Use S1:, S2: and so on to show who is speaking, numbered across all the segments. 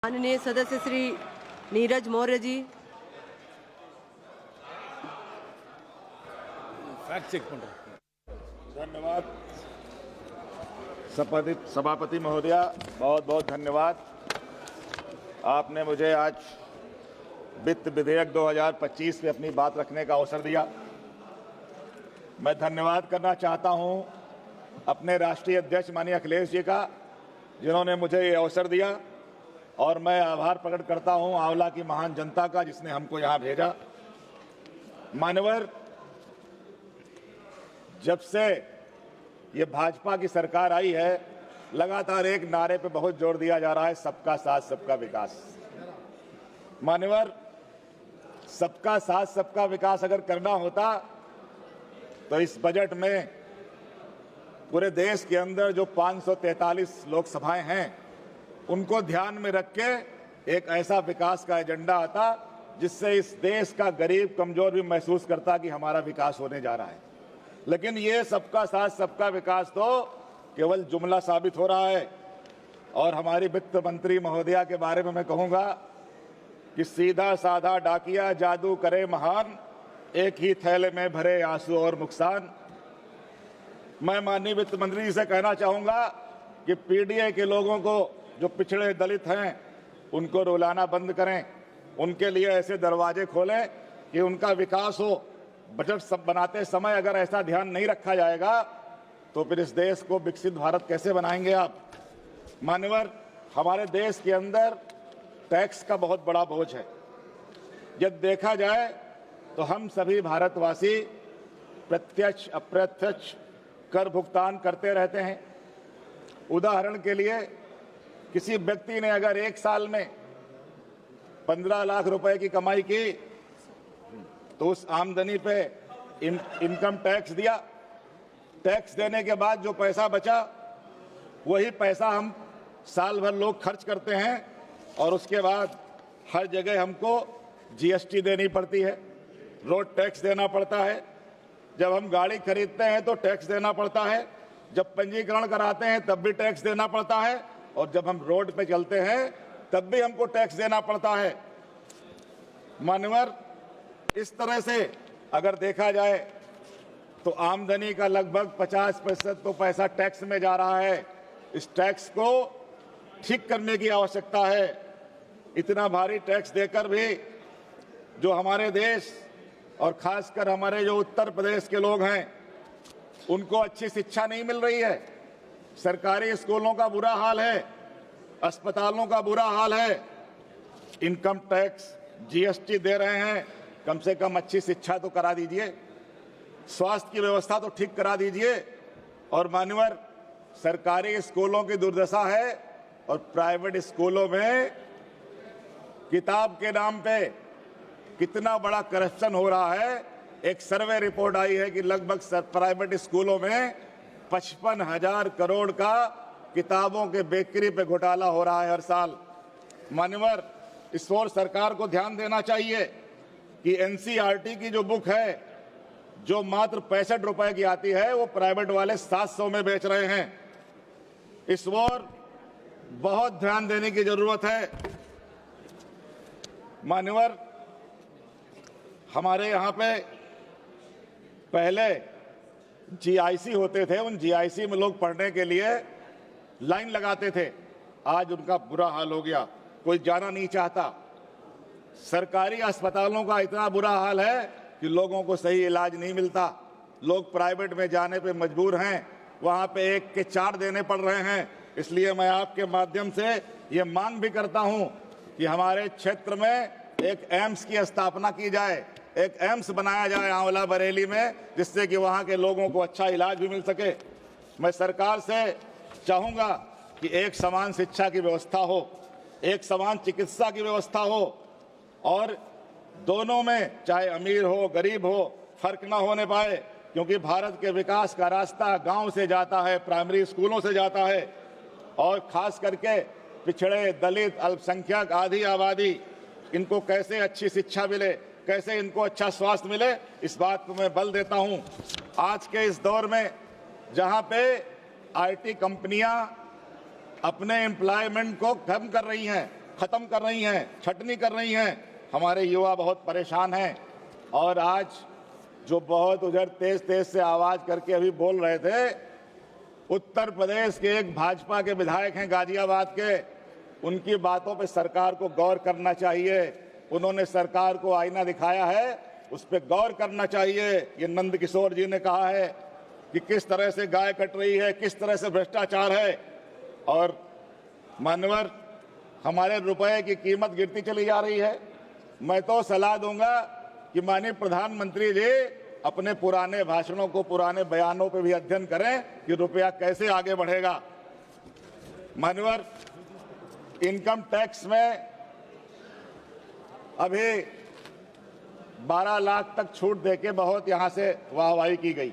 S1: माननीय सदस्य Shri Neeraj Maurya ji.
S2: Fact check
S3: धन्यवाद सभापति महोदया, बहुत बहुत धन्यवाद। आपने मुझे आज वित्त विधेयक 2025 पे अपनी बात रखने का अवसर दिया। मैं धन्यवाद करना चाहता हूं अपने राष्ट्रीय अध्यक्ष माननीय अखिलेश जी का, जिन्होंने मुझे ये अवसर दिया, और मैं आभार प्रकट करता हूं आंवला की महान जनता का, जिसने हमको यहां भेजा। मान्यवर, जब से ये भाजपा की सरकार आई है, लगातार एक नारे पे बहुत जोर दिया जा रहा है, सबका साथ सबका विकास। मान्यवर, सबका साथ सबका विकास अगर करना होता तो इस बजट में पूरे देश के अंदर जो 543 लोकसभाएं हैं, उनको ध्यान में रख के एक ऐसा विकास का एजेंडा आता जिससे इस देश का गरीब कमजोर भी महसूस करता कि हमारा विकास होने जा रहा है। लेकिन ये सबका साथ सबका विकास तो केवल जुमला साबित हो रहा है। और हमारी वित्त मंत्री महोदया के बारे में मैं कहूंगा कि सीधा साधा डाकिया जादू करे महान, एक ही थैले में भरे आंसू और नुकसान। मैं माननीय वित्त मंत्री जी से कहना चाहूंगा कि पीडीए के लोगों को, जो पिछड़े दलित हैं, उनको रुलाना बंद करें। उनके लिए ऐसे दरवाजे खोलें कि उनका विकास हो। बजट सब बनाते समय अगर ऐसा ध्यान नहीं रखा जाएगा तो फिर इस देश को विकसित भारत कैसे बनाएंगे आप? मान्यवर, हमारे देश के अंदर टैक्स का बहुत बड़ा बोझ है। जब देखा जाए तो हम सभी भारतवासी प्रत्यक्ष अप्रत्यक्ष कर भुगतान करते रहते हैं। उदाहरण के लिए, किसी व्यक्ति ने अगर एक साल में 15 लाख रुपए की कमाई की तो उस आमदनी पे इनकम टैक्स दिया। टैक्स देने के बाद जो पैसा बचा, वही पैसा हम साल भर लोग खर्च करते हैं, और उसके बाद हर जगह हमको जीएसटी देनी पड़ती है, रोड टैक्स देना पड़ता है। जब हम गाड़ी खरीदते हैं तो टैक्स देना पड़ता है, जब पंजीकरण कराते हैं तब भी टैक्स देना पड़ता है, और जब हम रोड पे चलते हैं तब भी हमको टैक्स देना पड़ता है। मान्यवर, इस तरह से अगर देखा जाए तो आमदनी का लगभग 50% तो पैसा टैक्स में जा रहा है। इस टैक्स को ठीक करने की आवश्यकता है। इतना भारी टैक्स देकर भी जो हमारे देश और खासकर हमारे जो उत्तर प्रदेश के लोग हैं, उनको अच्छी शिक्षा नहीं मिल रही है। सरकारी स्कूलों का बुरा हाल है, अस्पतालों का बुरा हाल है। इनकम टैक्स, जीएसटी दे रहे हैं, कम से कम अच्छी शिक्षा तो करा दीजिए, स्वास्थ्य की व्यवस्था तो ठीक करा दीजिए। और मान्यवर, सरकारी स्कूलों की दुर्दशा है और प्राइवेट स्कूलों में किताब के नाम पे कितना बड़ा करप्शन हो रहा है। एक सर्वे रिपोर्ट आई है कि लगभग प्राइवेट स्कूलों में 55,000 करोड़ का किताबों के बिक्री पे घोटाला हो रहा है हर साल। मान्यवर, इस ओर सरकार को ध्यान देना चाहिए कि एनसीईआरटी की जो बुक है, जो मात्र 65 रुपए की आती है, वो प्राइवेट वाले 700 में बेच रहे हैं। इस ओर बहुत ध्यान देने की जरूरत है। मान्यवर, हमारे यहाँ पे पहले जीआईसी होते थे, उन जीआईसी में लोग पढ़ने के लिए लाइन लगाते थे। आज उनका बुरा हाल हो गया, कोई जाना नहीं चाहता। सरकारी अस्पतालों का इतना बुरा हाल है कि लोगों को सही इलाज नहीं मिलता। लोग प्राइवेट में जाने पे मजबूर हैं, वहां पे 1 के 4 देने पड़ रहे हैं। इसलिए मैं आपके माध्यम से ये मांग भी करता हूं कि हमारे क्षेत्र में एक एम्स की स्थापना की जाए, एक एम्स बनाया जाए आंवला बरेली में, जिससे कि वहां के लोगों को अच्छा इलाज भी मिल सके। मैं सरकार से चाहूंगा कि एक समान शिक्षा की व्यवस्था हो, एक समान चिकित्सा की व्यवस्था हो, और दोनों में चाहे अमीर हो गरीब हो फर्क ना होने पाए, क्योंकि भारत के विकास का रास्ता गांव से जाता है, प्राइमरी स्कूलों से जाता है। और खास करके पिछड़े, दलित, अल्पसंख्यक, आधी आबादी, इनको कैसे अच्छी शिक्षा मिले, कैसे इनको अच्छा स्वास्थ्य मिले, इस बात को मैं बल देता हूं। आज के इस दौर में जहां पे आईटी कंपनियां अपने एम्प्लॉयमेंट को कम कर रही हैं, खत्म कर रही हैं, छटनी कर रही हैं। हमारे युवा बहुत परेशान हैं। और आज जो बहुत उधर तेज तेज से आवाज करके अभी बोल रहे थे, उत्तर प्रदेश के एक भाजपा के विधायक हैं गाजियाबाद के, उनकी बातों पे सरकार को गौर करना चाहिए। उन्होंने सरकार को आईना दिखाया है, उस पर गौर करना चाहिए। ये नंद किशोर जी ने कहा है कि किस तरह से गाय कट रही है, किस तरह से भ्रष्टाचार है। और मान्यवर, हमारे रुपए की कीमत गिरती चली जा रही है। मैं तो सलाह दूंगा कि माननीय प्रधानमंत्री जी अपने पुराने भाषणों को, पुराने बयानों पर भी अध्ययन करें कि रुपया कैसे आगे बढ़ेगा। मान्यवर, इनकम टैक्स में अभी 12 लाख तक छूट देके बहुत यहां से वाहवाही की गई।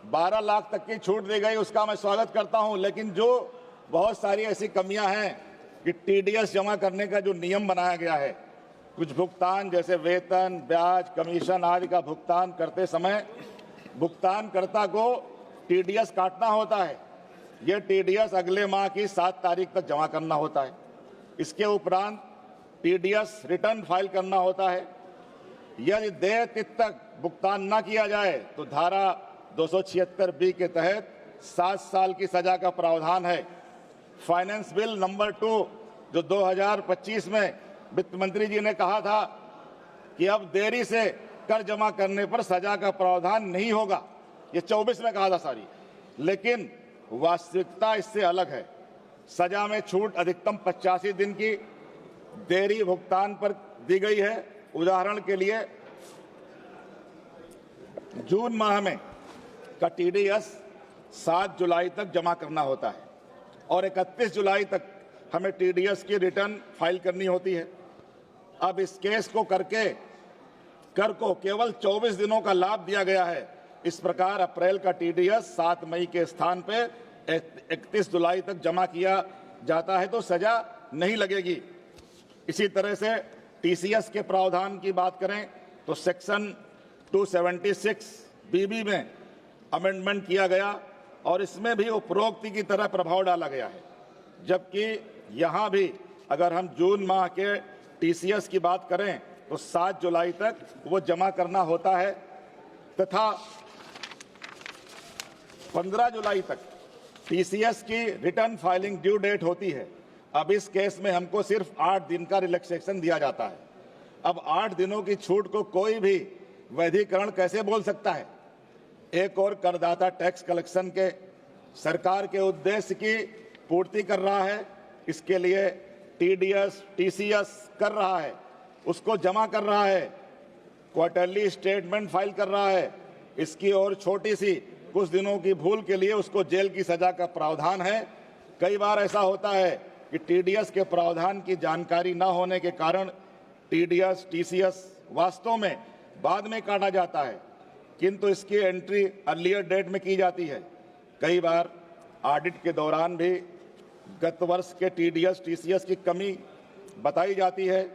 S3: 12 लाख तक की छूट दी गई, उसका मैं स्वागत करता हूं। लेकिन जो बहुत सारी ऐसी कमियां हैं कि टीडीएस जमा करने का जो नियम बनाया गया है, कुछ भुगतान जैसे वेतन, ब्याज, कमीशन आदि का भुगतान करते समय भुगतानकर्ता को टीडीएस काटना होता है। यह टीडीएस अगले माह की 7 तारीख तक जमा करना होता है। इसके उपरांत टीडीएस रिटर्न फाइल करना होता है। यदि देय तिथि तक भुगतान न किया जाए तो धारा 276B के तहत 7 साल की सजा का प्रावधान है। फाइनेंस बिल नंबर 2 जो 2025 में वित्त मंत्री जी ने कहा था कि अब देरी से कर जमा करने पर सजा का प्रावधान नहीं होगा, ये 24 में कहा था सारी। लेकिन वास्तविकता इससे अलग है। सजा में छूट अधिकतम 85 दिन की देरी भुगतान पर दी गई है। उदाहरण के लिए जून माह में का टीडीएस 7 जुलाई तक जमा करना होता है और 31 जुलाई तक हमें टीडीएस की रिटर्न फाइल करनी होती है। अब इस केस को करके कर को केवल 24 दिनों का लाभ दिया गया है। इस प्रकार अप्रैल का टीडीएस 7 मई के स्थान पे 31 जुलाई तक जमा किया जाता है तो सजा नहीं लगेगी। इसी तरह से टीसीएस के प्रावधान की बात करें तो सेक्शन 276BB में अमेंडमेंट किया गया और इसमें भी उपरोक्ति की तरह प्रभाव डाला गया है। जबकि यहाँ भी अगर हम जून माह के टीसीएस की बात करें तो 7 जुलाई तक वो जमा करना होता है तथा 15 जुलाई तक टीसीएस की रिटर्न फाइलिंग ड्यू डेट होती है। अब इस केस में हमको सिर्फ 8 दिन का रिलैक्सेशन दिया जाता है। अब 8 दिनों की छूट को कोई भी वैधीकरण कैसे बोल सकता है? एक और करदाता टैक्स कलेक्शन के सरकार के उद्देश्य की पूर्ति कर रहा है। इसके लिए टीडीएस, टीसीएस कर रहा है, उसको जमा कर रहा है, क्वार्टरली स्टेटमेंट फाइल कर रहा है। इसकी और छोटी सी कुछ दिनों की भूल के लिए उसको जेल की सजा का प्रावधान है। कई बार ऐसा होता है कि टीडीएस के प्रावधान की जानकारी न होने के कारण टीडीएस, टीसीएस वास्तव में बाद में काटा जाता है, किंतु इसकी एंट्री अर्लियर डेट में की जाती है। कई बार ऑडिट के दौरान भी गत वर्ष के टीडीएस, टीसीएस की कमी बताई जाती है।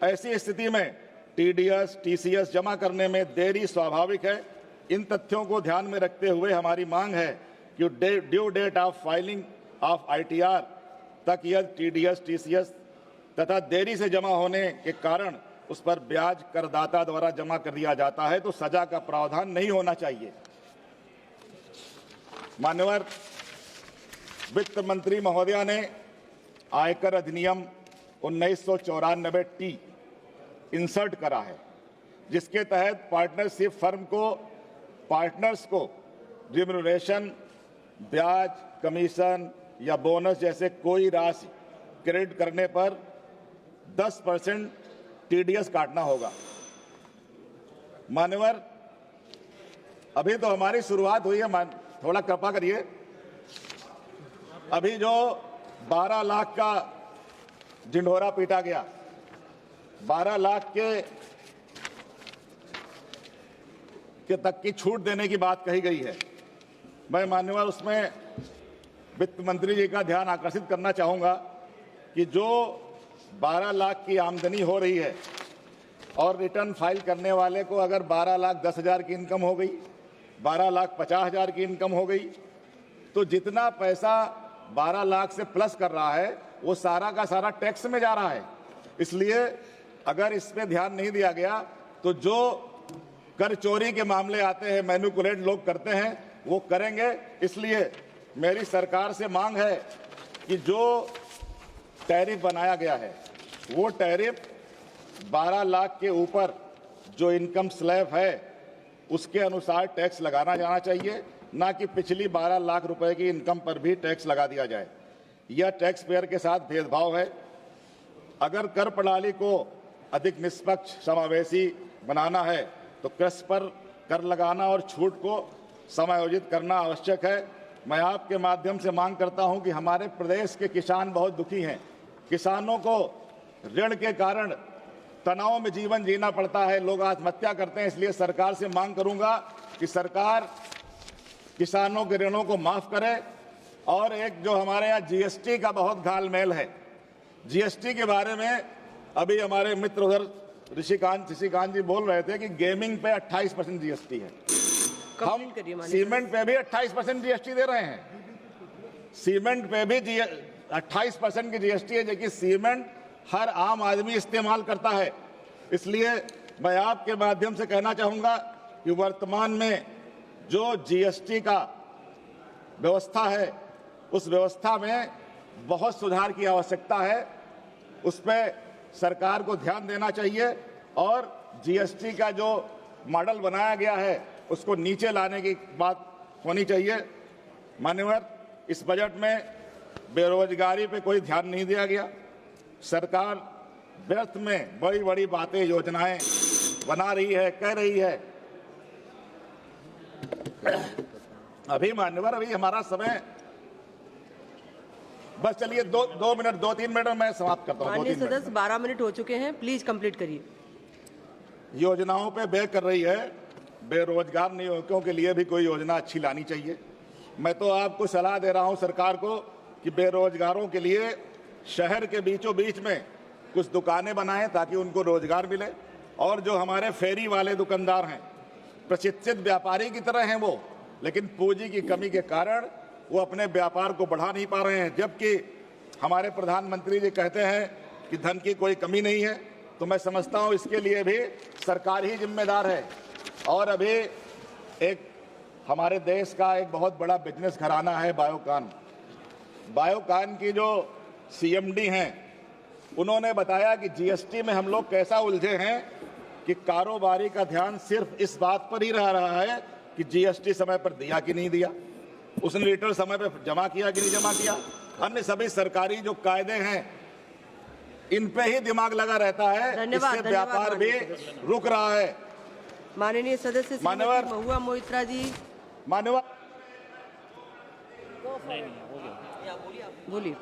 S3: ऐसी स्थिति में टीडीएस, टीसीएस जमा करने में देरी स्वाभाविक है। इन तथ्यों को ध्यान में रखते हुए हमारी मांग है कि due date of filing of ITR तक यह टीडीएस, टीसीएस तथा देरी से जमा होने के कारण उस पर ब्याज करदाता द्वारा जमा कर दिया जाता है तो सजा का प्रावधान नहीं होना चाहिए। मान्यवर, वित्त मंत्री महोदया ने आयकर अधिनियम 1994T इंसर्ट करा है, जिसके तहत पार्टनरशिप फर्म को पार्टनर्स को रिम्यूनरेशन, ब्याज, कमीशन या बोनस जैसे कोई राशि क्रेडिट करने पर 10% टीडीएस काटना होगा। मान्यवर, अभी तो हमारी शुरुआत हुई है, थोड़ा कृपा करिए। अभी जो 12 लाख का ढिंढोरा पीटा गया, 12 लाख के तक की छूट देने की बात कही गई है। मैं मान्यवर उसमें वित्त मंत्री जी का ध्यान आकर्षित करना चाहूंगा कि जो 12 लाख की आमदनी हो रही है और रिटर्न फाइल करने वाले को अगर 12,10,000 की इनकम हो गई, 12,50,000 की इनकम हो गई, तो जितना पैसा 12 लाख से प्लस कर रहा है वो सारा का सारा टैक्स में जा रहा है। इसलिए अगर इस पे ध्यान नहीं दिया गया तो जो कर चोरी के मामले आते हैं, मैनिपुलेट लोग करते हैं, वो करेंगे। इसलिए मेरी सरकार से मांग है कि जो टैरिफ बनाया गया है वो टैरिफ 12 लाख के ऊपर जो इनकम स्लैब है उसके अनुसार टैक्स लगाना जाना चाहिए, ना कि पिछली 12 लाख रुपए की इनकम पर भी टैक्स लगा दिया जाए। यह टैक्स पेयर के साथ भेदभाव है। अगर कर प्रणाली को अधिक निष्पक्ष समावेशी बनाना है तो कृषि पर कर लगाना और छूट को समायोजित करना आवश्यक है। मैं आपके माध्यम से मांग करता हूं कि हमारे प्रदेश के किसान बहुत दुखी हैं। किसानों को ऋण के कारण तनाव में जीवन जीना पड़ता है, लोग आत्महत्या करते हैं। इसलिए सरकार से मांग करूंगा कि सरकार किसानों के ऋणों को माफ करे। और एक जो हमारे यहाँ जीएसटी का बहुत घालमेल है, जीएसटी के बारे में अभी हमारे मित्र उधर ऋषिकांत जी बोल रहे थे कि गेमिंग पे 28% जीएसटी है। हम सीमेंट पे भी 28% जीएसटी दे रहे हैं। सीमेंट पे भी 28% की जीएसटी है, जो कि सीमेंट हर आम आदमी इस्तेमाल करता है। इसलिए मैं आपके माध्यम से कहना चाहूंगा कि वर्तमान में जो जीएसटी का व्यवस्था है उस व्यवस्था में बहुत सुधार की आवश्यकता है। उस पर सरकार को ध्यान देना चाहिए और जीएसटी का जो मॉडल बनाया गया है उसको नीचे लाने की बात होनी चाहिए। मान्यवर, इस बजट में बेरोजगारी पे कोई ध्यान नहीं दिया गया। सरकार व्यर्थ में बड़ी बड़ी बातें, योजनाएं बना रही है, कह रही है। अभी मान्यवर, अभी हमारा समय बस, चलिए 2-3 मिनट में मैं समाप्त करता हूँ।
S1: माननीय सदस्य, 12 मिनट हो चुके हैं, प्लीज कंप्लीट करिए।
S3: योजनाओं पे व्यय कर रही है। बेरोजगार युवकों के लिए भी कोई योजना अच्छी लानी चाहिए। मैं तो आपको सलाह दे रहा हूं सरकार को कि बेरोजगारों के लिए शहर के बीचों बीच में कुछ दुकानें बनाएं ताकि उनको रोजगार मिले। और जो हमारे फेरी वाले दुकानदार हैं, प्रशिक्षित व्यापारी की तरह हैं वो, लेकिन पूंजी की कमी के कारण वो अपने व्यापार को बढ़ा नहीं पा रहे हैं। जबकि हमारे प्रधानमंत्री जी कहते हैं कि धन की कोई कमी नहीं है, तो मैं समझता हूं इसके लिए भी सरकार ही जिम्मेदार है। और अभी एक हमारे देश का एक बहुत बड़ा बिजनेस घराना है बायोकॉन। बायोकॉन की जो सीएमडी हैं, उन्होंने बताया कि जीएसटी में हम लोग कैसा उलझे हैं कि कारोबारी का ध्यान सिर्फ इस बात पर ही रह रहा है कि जीएसटी समय पर दिया कि नहीं दिया, उसने रिटर्न समय पर जमा किया कि नहीं जमा किया। अन्य सभी सरकारी जो कायदे हैं इन पे ही दिमाग लगा रहता है। इससे व्यापार भी रुक रहा है।
S1: माननीय सदस्य
S3: मान्यवर
S1: महुआ मोइत्रा जी,
S3: मान्यवर
S1: बोलिए।